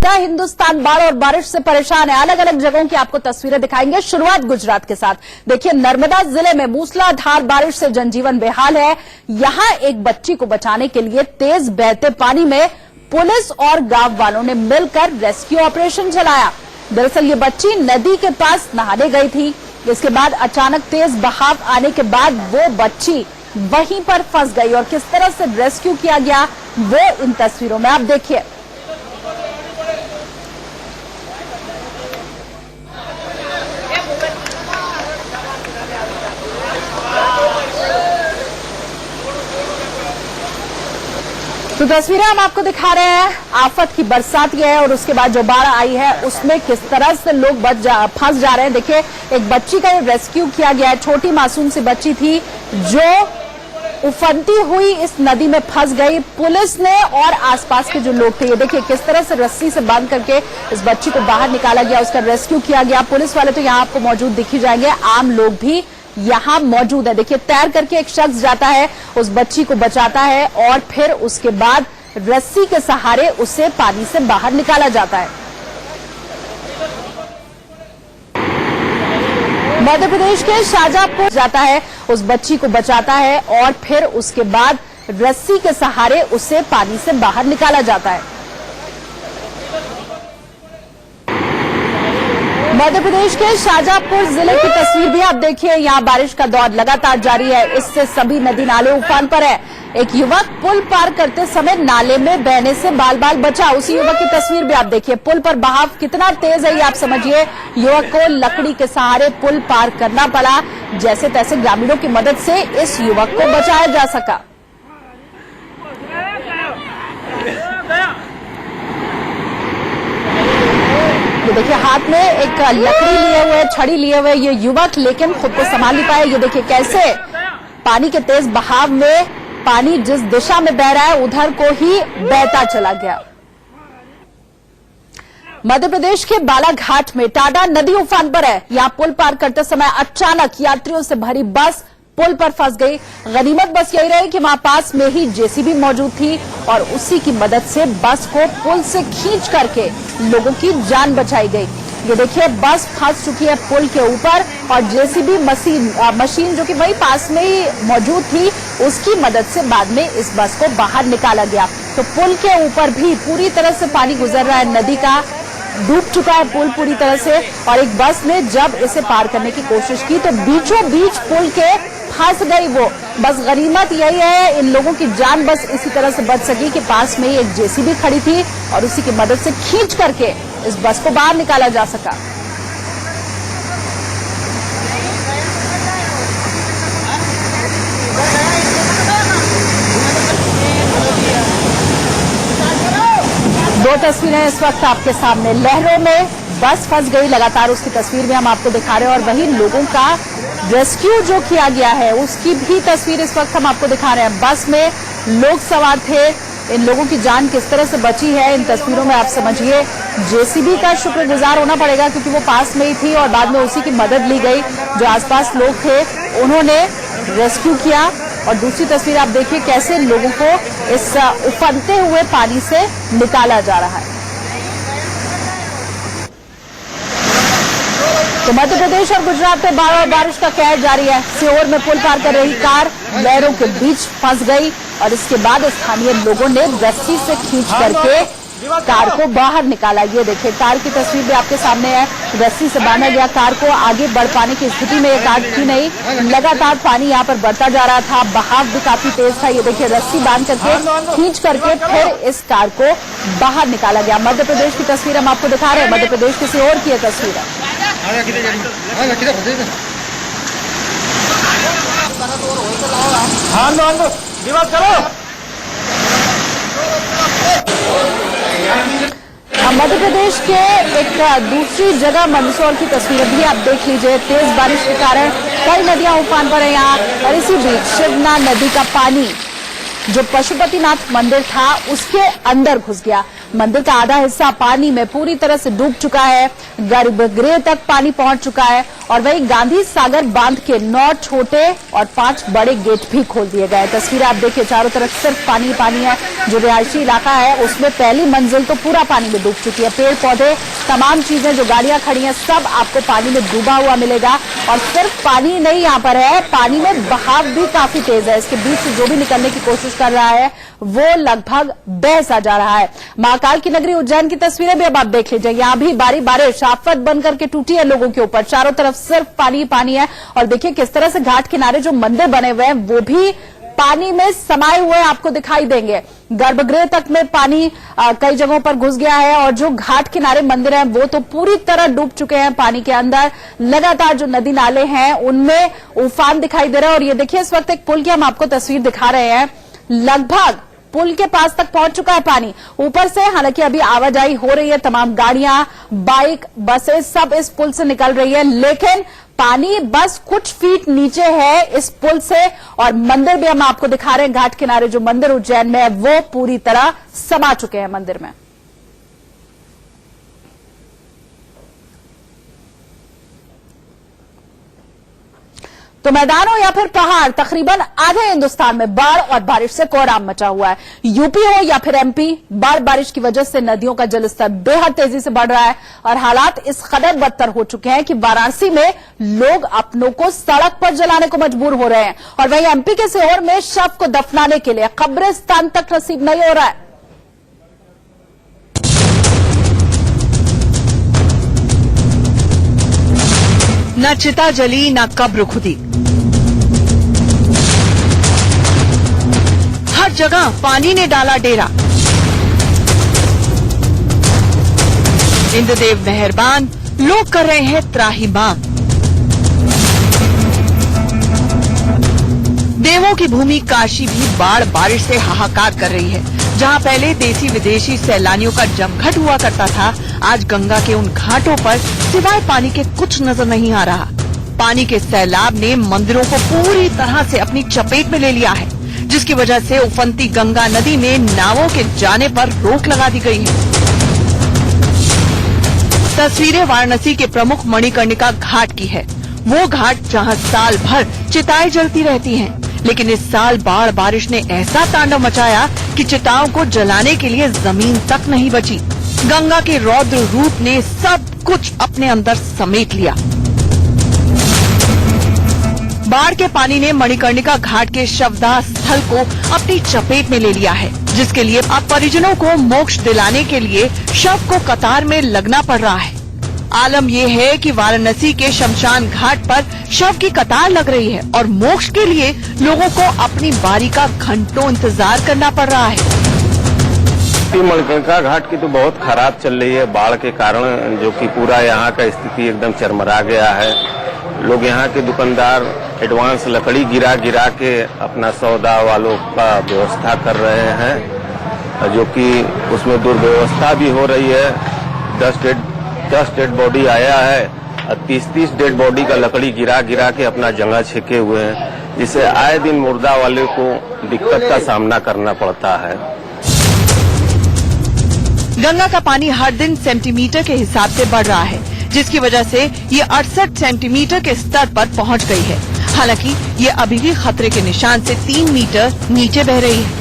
आधा हिंदुस्तान बाढ़ और बारिश से परेशान है। अलग अलग जगहों की आपको तस्वीरें दिखाएंगे। शुरुआत गुजरात के साथ। देखिए, नर्मदा जिले में मूसलाधार बारिश से जनजीवन बेहाल है। यहां एक बच्ची को बचाने के लिए तेज बहते पानी में पुलिस और गांव वालों ने मिलकर रेस्क्यू ऑपरेशन चलाया। दरअसल ये बच्ची नदी के पास नहाने गई थी। इसके बाद अचानक तेज बहाव आने के बाद वो बच्ची वहीं पर फंस गई और किस तरह से रेस्क्यू किया गया वो इन तस्वीरों में आप देखिए। तो तस्वीरें हम आपको दिखा रहे हैं। आफत की बरसात ये है और उसके बाद जो बाढ़ आई है उसमें किस तरह से लोग फंस जा रहे हैं। देखिए, एक बच्ची का रेस्क्यू किया गया है। छोटी मासूम सी बच्ची थी जो उफनती हुई इस नदी में फंस गई। पुलिस ने और आसपास के जो लोग थे, ये देखिए किस तरह से रस्सी से बांध करके इस बच्ची को बाहर निकाला गया, उसका रेस्क्यू किया गया। पुलिस वाले तो यहाँ आपको मौजूद दिख ही जाएंगे, आम लोग भी यहां मौजूद है। देखिए, तैर करके एक शख्स जाता है, उस बच्ची को बचाता है और फिर उसके बाद रस्सी के सहारे उसे पानी से बाहर निकाला जाता है। मध्य प्रदेश के शाहजहांपुर जाता है, उस बच्ची को बचाता है और फिर उसके बाद रस्सी के सहारे उसे पानी से बाहर निकाला जाता है। मध्य प्रदेश के शाहजहांपुर जिले की तस्वीर भी आप देखिए। यहाँ बारिश का दौर लगातार जारी है, इससे सभी नदी नाले उफान पर है। एक युवक पुल पार करते समय नाले में बहने से बाल बाल बचा। उसी युवक की तस्वीर भी आप देखिए। पुल पर बहाव कितना तेज है ये आप समझिए। युवक को लकड़ी के सहारे पुल पार करना पड़ा। जैसे तैसे ग्रामीणों की मदद से इस युवक को बचाया जा सका। ये देखिए, हाथ में एक लकड़ी लिए हुए, छड़ी लिए हुए ये युवक, लेकिन खुद को संभाल नहीं पाया। ये देखिए कैसे पानी के तेज बहाव में पानी जिस दिशा में बह रहा है उधर को ही बहता चला गया। मध्य प्रदेश के बालाघाट में टाडा नदी उफान पर है। यहां पुल पार करते समय अचानक यात्रियों से भरी बस पुल पर फंस गई। गनीमत बस यही रही कि वहां पास में ही जेसीबी मौजूद थी और उसी की मदद से बस को पुल से खींच करके लोगों की जान बचाई गई। ये देखिए, बस फंस चुकी है पुल के ऊपर और जेसीबी मशीन जो कि वही पास में ही मौजूद थी उसकी मदद से बाद में इस बस को बाहर निकाला गया। तो पुल के ऊपर भी पूरी तरह से पानी गुजर रहा है, नदी का डूब चुका है पुल पूरी तरह से। और एक बस ने जब इसे पार करने की कोशिश की तो बीचों बीच पुल के फंस गई वो बस। गनीमत यही है इन लोगों की जान बस इसी तरह से बच सकी कि पास में ही एक जेसीबी खड़ी थी और उसी की मदद से खींच करके इस बस को बाहर निकाला जा सका। दो तस्वीरें इस वक्त आपके सामने। लहरों में बस फंस गई, लगातार उसकी तस्वीर भी हम आपको दिखा रहे हैं और वहीं लोगों का रेस्क्यू जो किया गया है उसकी भी तस्वीर इस वक्त हम आपको दिखा रहे हैं। बस में लोग सवार थे, इन लोगों की जान किस तरह से बची है इन तस्वीरों में आप समझिए। जेसीबी का शुक्रगुजार होना पड़ेगा क्योंकि वो पास में ही थी और बाद में उसी की मदद ली गई। जो आसपास लोग थे उन्होंने रेस्क्यू किया। और दूसरी तस्वीर आप देखिए कैसे लोगों को इस उफनते हुए पानी से निकाला जा रहा है। तो मध्य प्रदेश और गुजरात में बाढ़ और बारिश का कहर जारी है। सीहोर में पुल पार कर रही कार लहरों के बीच फंस गई और इसके बाद स्थानीय लोगों ने रस्सी से खींच करके कार को बाहर निकाला। ये देखिए, कार की तस्वीर भी आपके सामने है। रस्सी से बांधा गया कार को, आगे बढ़ पाने की स्थिति में ये कार थी नहीं। लगातार पानी यहाँ पर बढ़ता जा रहा था, बहाव भी काफी तेज था। ये देखिए, रस्सी बांध करके खींच करके फिर इस कार को बाहर निकाला गया। मध्य प्रदेश की तस्वीर हम आपको दिखा रहे हैं। मध्य प्रदेश की सीहोर की यह तस्वीर है। मध्य प्रदेश के एक दूसरी जगह मंदसौर की तस्वीर भी आप देख लीजिए। तेज बारिश के कारण कई नदियां उफान पर हैं यहाँ और इसी बीच शिवना नदी का पानी जो पशुपतिनाथ मंदिर था उसके अंदर घुस गया। मंदिर का आधा हिस्सा पानी में पूरी तरह से डूब चुका है, गर्भगृह तक पानी पहुंच चुका है और वहीं गांधी सागर बांध के 9 छोटे और 5 बड़े गेट भी खोल दिए गए। तस्वीरें आप देखिए, चारों तरफ सिर्फ पानी पानी है। जो रिहायशी इलाका है उसमें पहली मंजिल तो पूरा पानी में डूब चुकी है। पेड़ पौधे, तमाम चीजें, जो गाड़ियां खड़ी हैं, सब आपको पानी में डूबा हुआ मिलेगा। और सिर्फ पानी नहीं यहाँ पर है, पानी में बहाव भी काफी तेज है। इसके बीच से जो भी निकलने की कोशिश कर रहा है वो लगभग बह सा जा रहा है। महाकाल की नगरी उज्जैन की तस्वीरें भी अब आप देख लीजिए। यहां भी बारी बारिश आफत बनकर के टूटी है लोगों के ऊपर। चारों तरफ सिर्फ पानी पानी है। और देखिए किस तरह से घाट किनारे जो मंदिर बने हुए हैं वो भी पानी में समाये हुए आपको दिखाई देंगे। गर्भगृह तक में पानी कई जगहों पर घुस गया है और जो घाट किनारे मंदिर हैं वो तो पूरी तरह डूब चुके हैं पानी के अंदर। लगातार जो नदी नाले हैं उनमें उफान दिखाई दे रहा है। और ये देखिए, इस वक्त एक पुल की हम आपको तस्वीर दिखा रहे हैं। लगभग पुल के पास तक पहुंच चुका है पानी। ऊपर से हालांकि अभी आवाजाही हो रही है, तमाम गाड़ियां, बाइक, बसेस सब इस पुल से निकल रही है, लेकिन पानी बस कुछ फीट नीचे है इस पुल से। और मंदिर भी हम आपको दिखा रहे हैं, घाट किनारे जो मंदिर उज्जैन में है वो पूरी तरह समा चुके हैं मंदिर में। तो मैदान हो या फिर पहाड़, तकरीबन आधे हिंदुस्तान में बाढ़ और बारिश से कोहराम मचा हुआ है। यूपी हो या फिर एमपी, बाढ़ बारिश की वजह से नदियों का जलस्तर बेहद तेजी से बढ़ रहा है और हालात इस कदर बदतर हो चुके हैं कि वाराणसी में लोग अपनों को सड़क पर जलाने को मजबूर हो रहे हैं। और वहीं एमपी के सीहोर में शव को दफनाने के लिए कब्रिस्तान तक नसीब नहीं हो रहा है। न चिता जली, न कब्र खुदी, हर जगह पानी ने डाला डेरा। इंद्रदेव मेहरबान, लोग कर रहे हैं त्राहिमाम। देवों की भूमि काशी भी बाढ़ बारिश से हाहाकार कर रही है। जहां पहले देसी विदेशी सैलानियों का जमघट हुआ करता था, आज गंगा के उन घाटों पर सिवाय पानी के कुछ नजर नहीं आ रहा। पानी के सैलाब ने मंदिरों को पूरी तरह से अपनी चपेट में ले लिया है, जिसकी वजह से उफनती गंगा नदी में नावों के जाने पर रोक लगा दी गई है। तस्वीरें वाराणसी के प्रमुख मणिकर्णिका घाट की है। वो घाट जहां साल भर चिताएं जलती रहती हैं, लेकिन इस साल बाढ़ बारिश ने ऐसा तांडव मचाया कि चिताओं को जलाने के लिए जमीन तक नहीं बची। गंगा के रौद्र रूप ने सब कुछ अपने अंदर समेट लिया। बाढ़ के पानी ने मणिकर्णिका घाट के शवदाह स्थल को अपनी चपेट में ले लिया है, जिसके लिए अब परिजनों को मोक्ष दिलाने के लिए शव को कतार में लगना पड़ रहा है। आलम यह है कि वाराणसी के शमशान घाट पर शव की कतार लग रही है और मोक्ष के लिए लोगों को अपनी बारी का घंटों इंतजार करना पड़ रहा है। मणिकर्णिका घाट की तो बहुत खराब चल रही है बाढ़ के कारण, जो कि पूरा यहाँ का स्थिति एकदम चरमरा गया है। लोग यहाँ के दुकानदार एडवांस लकड़ी गिरा गिरा के अपना सौदा वालों का व्यवस्था कर रहे हैं, जो कि उसमें दुर्व्यवस्था भी हो रही है। 10 डेड बॉडी आया है और 30 डेड बॉडी का लकड़ी गिरा गिरा के अपना जगह छेके हुए हैं, जिससे आए दिन मुर्दा वाले को दिक्कत का सामना करना पड़ता है। गंगा का पानी हर दिन सेंटीमीटर के हिसाब से बढ़ रहा है, जिसकी वजह से ये 68 सेंटीमीटर के स्तर पर पहुंच गई है। हालांकि ये अभी भी खतरे के निशान से 3 मीटर नीचे बह रही है।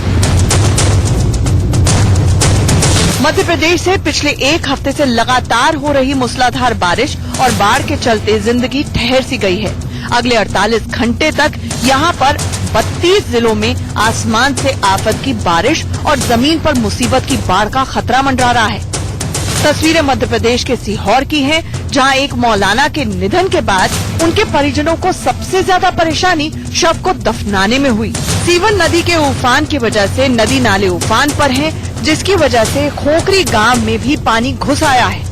मध्य प्रदेश से पिछले एक हफ्ते से लगातार हो रही मूसलाधार बारिश और बाढ़ के चलते जिंदगी ठहर सी गई है। अगले 48 घंटे तक यहाँ पर 32 जिलों में आसमान से आफत की बारिश और जमीन पर मुसीबत की बाढ़ का खतरा मंडरा रहा है। तस्वीरें मध्य प्रदेश के सीहोर की हैं, जहां एक मौलाना के निधन के बाद उनके परिजनों को सबसे ज्यादा परेशानी शव को दफनाने में हुई। सीवन नदी के उफान की वजह से नदी नाले उफान पर हैं, जिसकी वजह से खोखरी गांव में भी पानी घुस आया है।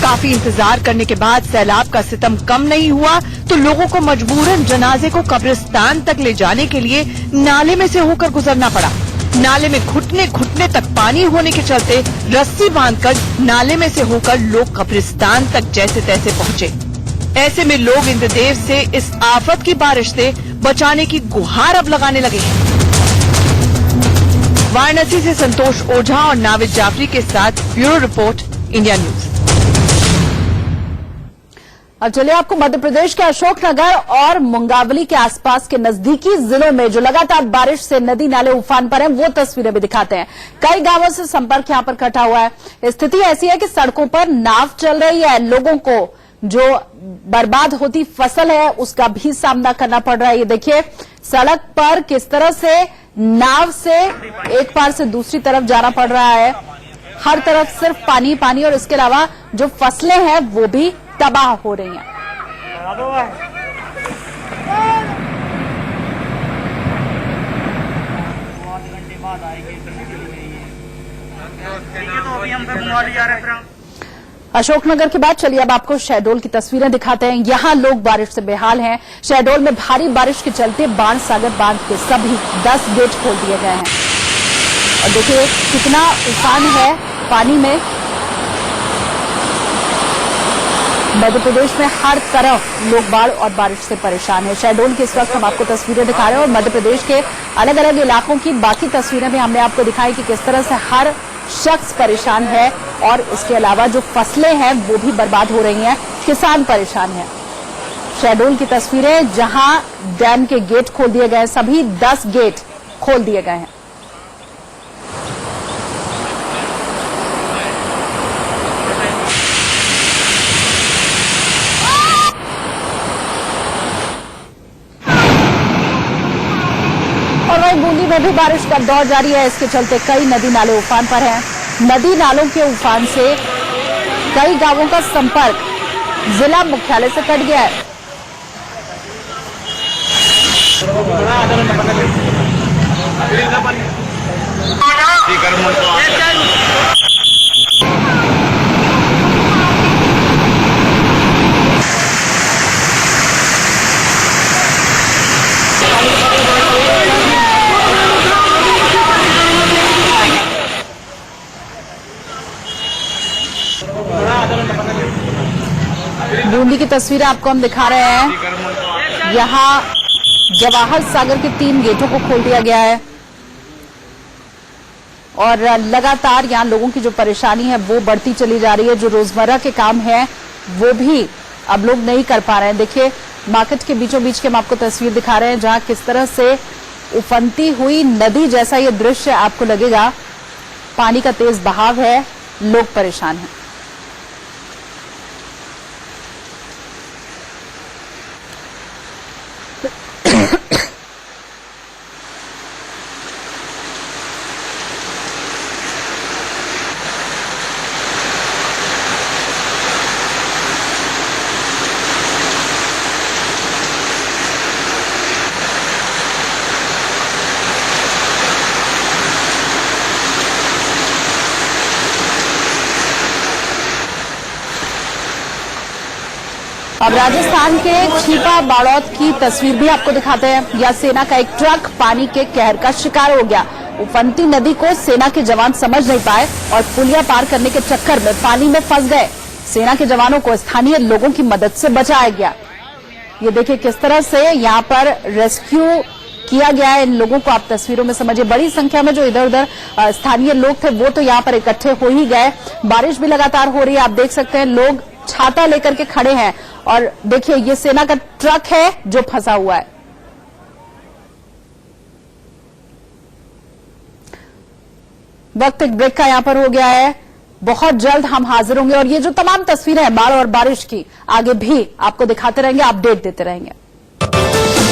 काफी इंतजार करने के बाद सैलाब का सितम कम नहीं हुआ तो लोगों को मजबूरन जनाजे को कब्रिस्तान तक ले जाने के लिए नाले में से होकर गुजरना पड़ा। नाले में घुटने तक पानी होने के चलते रस्सी बांधकर नाले में से होकर लोग कब्रिस्तान तक जैसे तैसे पहुंचे। ऐसे में लोग इंद्रदेव से इस आफत की बारिश से बचाने की गुहार अब लगाने लगे हैं। वाराणसी से संतोष ओझा और नाविद जाफरी के साथ ब्यूरो रिपोर्ट, इंडिया न्यूज। अब चलिए आपको मध्य प्रदेश के अशोकनगर और मुंगावली के आसपास के नजदीकी जिलों में जो लगातार बारिश से नदी नाले उफान पर हैं वो तस्वीरें भी दिखाते हैं। कई गांवों से संपर्क यहां पर कटा हुआ है। स्थिति ऐसी है कि सड़कों पर नाव चल रही है, लोगों को जो बर्बाद होती फसल है उसका भी सामना करना पड़ रहा है। ये देखिए सड़क पर किस तरह से नाव से एक पार से दूसरी तरफ जाना पड़ रहा है। हर तरफ सिर्फ पानी पानी और इसके अलावा जो फसलें हैं वो भी तबाह हो रही हैं। अशोकनगर के बाद चलिए अब आपको शहडोल की तस्वीरें दिखाते हैं। यहां लोग बारिश से बेहाल हैं। शहडोल में भारी बारिश के चलते बाणसागर बांध के सभी 10 गेट खोल दिए गए हैं और देखिए कितना उफान है पानी में। मध्य प्रदेश में हर तरफ लोग बाढ़ और बारिश से परेशान हैं। शहडोल की इस वक्त हम आपको तस्वीरें दिखा रहे हैं और मध्य प्रदेश के अलग अलग इलाकों की बाकी तस्वीरें भी हमने आपको दिखाई कि किस तरह से हर शख्स परेशान है और इसके अलावा जो फसलें हैं वो भी बर्बाद हो रही हैं, किसान परेशान हैं। शहडोल की तस्वीरें जहां डैम के गेट खोल दिए गए हैं, सभी 10 गेट खोल दिए गए हैं। और वहीं बूंदी में भी बारिश का दौर जारी है। इसके चलते कई नदी नाले उफान पर हैं। नदी नालों के उफान से कई गांवों का संपर्क जिला मुख्यालय से कट गया है। बूंदी की तस्वीरें आपको हम दिखा रहे हैं। यहां जवाहर सागर के 3 गेटों को खोल दिया गया है और लगातार यहां लोगों की जो परेशानी है वो बढ़ती चली जा रही है। जो रोजमर्रा के काम है वो भी अब लोग नहीं कर पा रहे हैं। देखिए मार्केट के बीचों बीच के हम आपको तस्वीर दिखा रहे हैं जहां किस तरह से उफनती हुई नदी जैसा ये दृश्य आपको लगेगा। पानी का तेज बहाव है, लोग परेशान हैं। अब राजस्थान के छीपा बाड़ौत की तस्वीर भी आपको दिखाते हैं। यह सेना का एक ट्रक पानी के कहर का शिकार हो गया। उफनती नदी को सेना के जवान समझ नहीं पाए और पुलिया पार करने के चक्कर में पानी में फंस गए। सेना के जवानों को स्थानीय लोगों की मदद से बचाया गया। ये देखिए किस तरह से यहाँ पर रेस्क्यू किया गया है। इन लोगों को आप तस्वीरों में समझिए। बड़ी संख्या में जो इधर उधर स्थानीय लोग थे वो तो यहाँ पर इकट्ठे हो ही गए। बारिश भी लगातार हो रही है, आप देख सकते हैं लोग छाता लेकर के खड़े हैं और देखिए ये सेना का ट्रक है जो फंसा हुआ है। वक्त एक ब्रेक का यहां पर हो गया है। बहुत जल्द हम हाजिर होंगे और ये जो तमाम तस्वीरें हैं बाढ़ और बारिश की आगे भी आपको दिखाते रहेंगे, अपडेट देते रहेंगे।